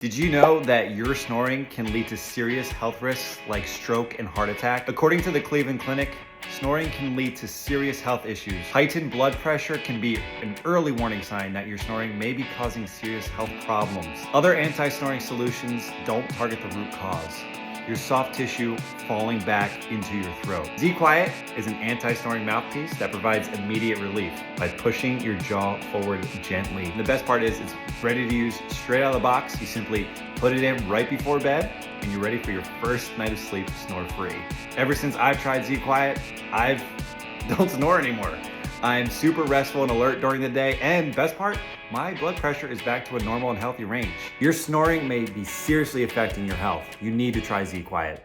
Did you know that your snoring can lead to serious health risks like stroke and heart attack? According to the Cleveland Clinic, snoring can lead to serious health issues. Heightened blood pressure can be an early warning sign that your snoring may be causing serious health problems. Other anti-snoring solutions don't target the root cause, your soft tissue falling back into your throat. ZQuiet is an anti-snoring mouthpiece that provides immediate relief by pushing your jaw forward gently. The best part is it's ready to use straight out of the box. You simply put it in right before bed and you're ready for your first night of sleep snore-free. Ever since I've tried ZQuiet, I don't snore anymore. I'm super restful and alert during the day, and best part, my blood pressure is back to a normal and healthy range. Your snoring may be seriously affecting your health. You need to try ZQuiet.